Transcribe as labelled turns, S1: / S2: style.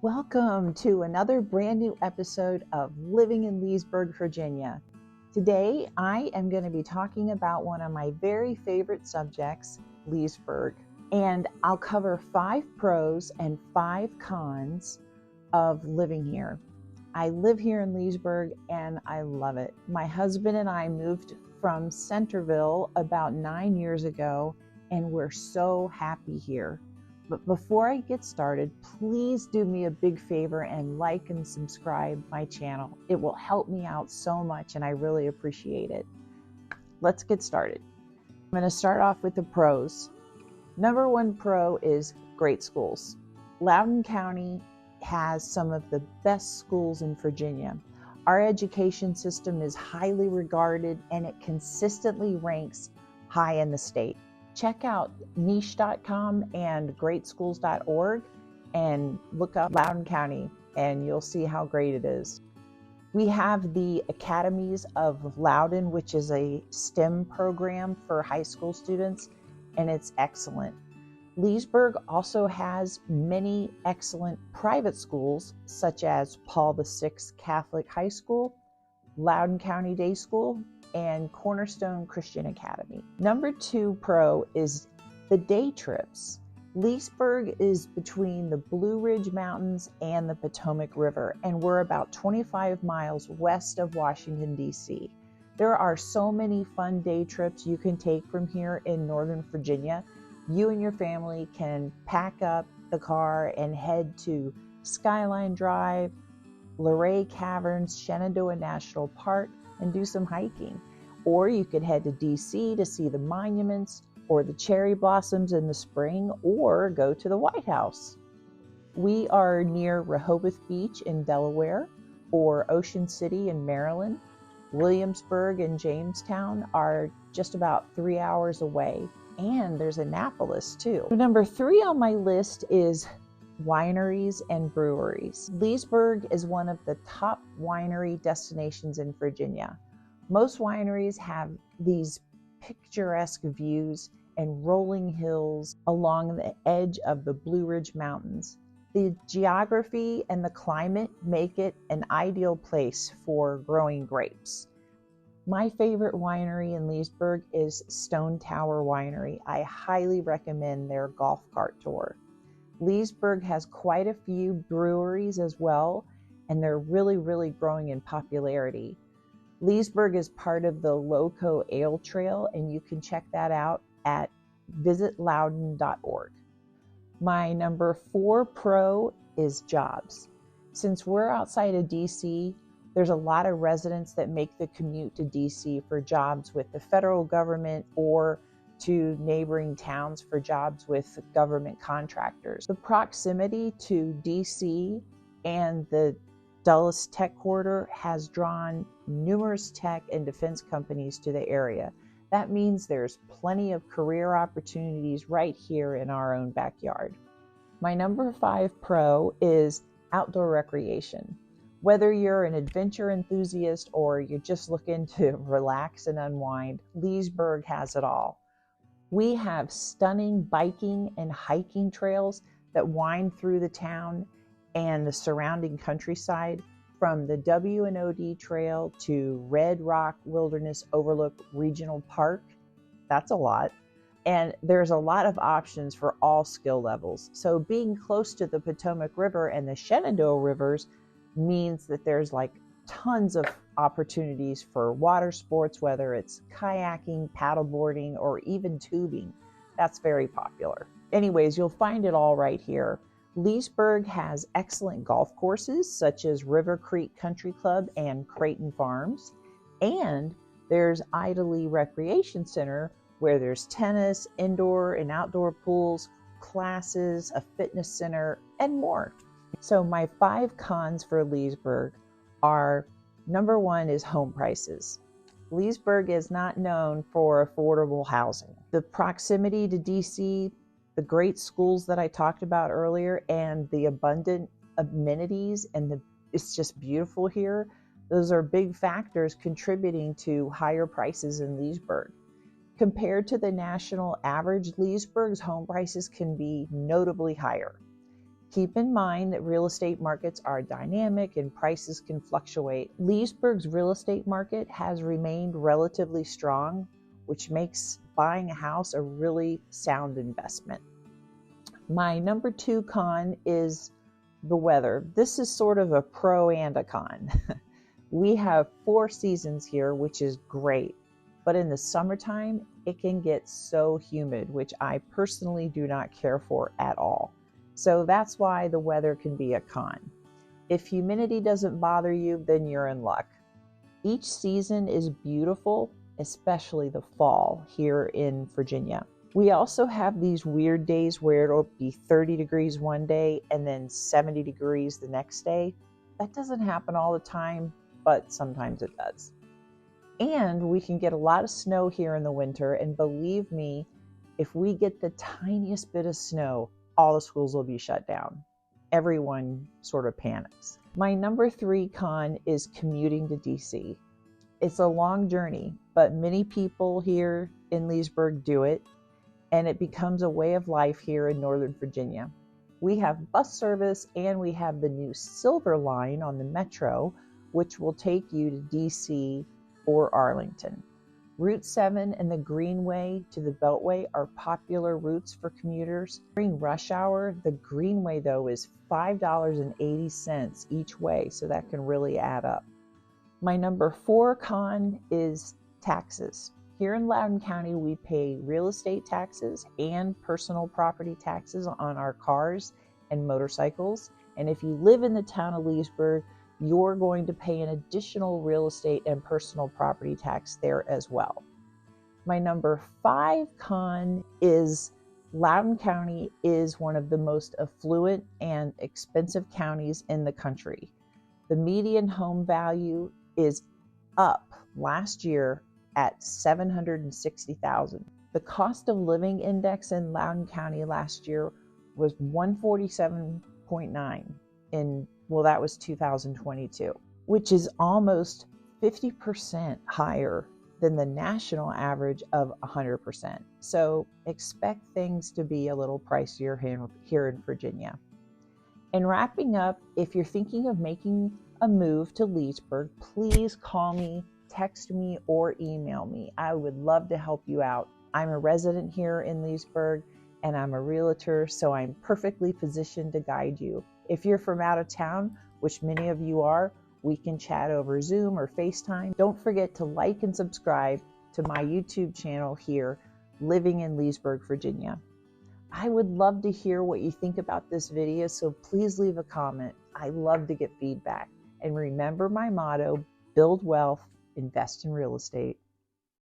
S1: Welcome to another brand new episode of Living in Leesburg, Virginia. Today, I am going to be talking about one of my very favorite subjects, Leesburg. And I'll cover 5 pros and 5 cons of living here. I live here in Leesburg and I love it. My husband and I moved from Centerville about 9 years ago, and we're so happy here. But before I get started, please do me a big favor and like and subscribe my channel. It will help me out so much and I really appreciate it. Let's get started. I'm going to start off with the pros. Number 1 pro is great schools. Loudoun County has some of the best schools in Virginia. Our education system is highly regarded and it consistently ranks high in the state. Check out niche.com and greatschools.org and look up Loudoun County and you'll see how great it is. We have the Academies of Loudoun, which is a STEM program for high school students, and it's excellent. Leesburg also has many excellent private schools, such as Paul VI Catholic High School, Loudoun County Day School, and Cornerstone Christian Academy. Number 2 pro is the day trips. Leesburg is between the Blue Ridge Mountains and the Potomac River, and we're about 25 miles west of Washington, D.C. There are so many fun day trips you can take from here in Northern Virginia. You and your family can pack up the car and head to Skyline Drive, Luray Caverns, Shenandoah National Park, and do some hiking. Or you could head to DC to see the monuments or the cherry blossoms in the spring, or go to the White House. We are near Rehoboth Beach in Delaware, or Ocean City in Maryland. Williamsburg and Jamestown are just about 3 hours away, and there's Annapolis too. Number 3 on my list is wineries and breweries. Leesburg is one of the top winery destinations in Virginia. Most wineries have these picturesque views and rolling hills along the edge of the Blue Ridge Mountains. The geography and the climate make it an ideal place for growing grapes. My favorite winery in Leesburg is Stone Tower Winery. I highly recommend their golf cart tour. Leesburg has quite a few breweries as well, and they're really growing in popularity. Leesburg is part of the Loco Ale Trail, and you can check that out at visitloudon.org. My number 4 pro is jobs. Since we're outside of DC, there's a lot of residents that make the commute to DC for jobs with the federal government or to neighboring towns for jobs with government contractors. The proximity to DC and the Dulles Tech Corridor has drawn numerous tech and defense companies to the area. That means there's plenty of career opportunities right here in our own backyard. My number 5 pro is outdoor recreation. Whether you're an adventure enthusiast or you're just looking to relax and unwind, Leesburg has it all. We have stunning biking and hiking trails that wind through the town and the surrounding countryside, from the W&OD Trail to Red Rock Wilderness Overlook Regional Park. That's a lot. And there's a lot of options for all skill levels. So being close to the Potomac River and the Shenandoah Rivers means that there's tons of opportunities for water sports, whether it's kayaking, paddleboarding, or even tubing. That's very popular. Anyways, you'll find it all right here. Leesburg has excellent golf courses such as River Creek Country Club and Creighton Farms. And there's Idley Recreation Center, where there's tennis, indoor and outdoor pools, classes, a fitness center, and more. So my 5 cons for Leesburg are: number 1 is home prices. Leesburg is not known for affordable housing. The proximity to DC, the great schools that I talked about earlier, and the abundant amenities, and it's just beautiful here. Those are big factors contributing to higher prices in Leesburg. Compared to the national average, Leesburg's home prices can be notably higher. Keep in mind that real estate markets are dynamic and prices can fluctuate. Leesburg's real estate market has remained relatively strong, which makes buying a house a really sound investment. My number 2 con is the weather. This is sort of a pro and a con. We have 4 seasons here, which is great, but in the summertime, it can get so humid, which I personally do not care for at all. So that's why the weather can be a con. If humidity doesn't bother you, then you're in luck. Each season is beautiful, especially the fall here in Virginia. We also have these weird days where it'll be 30 degrees one day and then 70 degrees the next day. That doesn't happen all the time, but sometimes it does. And we can get a lot of snow here in the winter, and believe me, if we get the tiniest bit of snow, all the schools will be shut down. Everyone sort of panics. My number 3 con is commuting to DC. It's a long journey, but many people here in Leesburg do it, and it becomes a way of life here in Northern Virginia. We have bus service, and we have the new Silver Line on the Metro, which will take you to DC or Arlington. Route 7 and the Greenway to the Beltway are popular routes for commuters. During rush hour, the Greenway, though, is $5.80 each way, so that can really add up. My number 4 con is taxes. Here in Loudoun County, we pay real estate taxes and personal property taxes on our cars and motorcycles. And if you live in the town of Leesburg, you're going to pay an additional real estate and personal property tax there as well. My number 5 con is Loudoun County is one of the most affluent and expensive counties in the country. The median home value is up last year at $760,000. The cost of living index in Loudoun County last year was 147.9 that was 2022, which is almost 50% higher than the national average of 100%. So expect things to be a little pricier here in Virginia. And wrapping up, if you're thinking of making a move to Leesburg, please call me, text me, or email me. I would love to help you out. I'm a resident here in Leesburg, and I'm a realtor, so I'm perfectly positioned to guide you. If you're from out of town, which many of you are, we can chat over Zoom or FaceTime. Don't forget to like and subscribe to my YouTube channel here, Living in Leesburg, Virginia. I would love to hear what you think about this video, so please leave a comment. I love to get feedback. And remember my motto, build wealth, invest in real estate.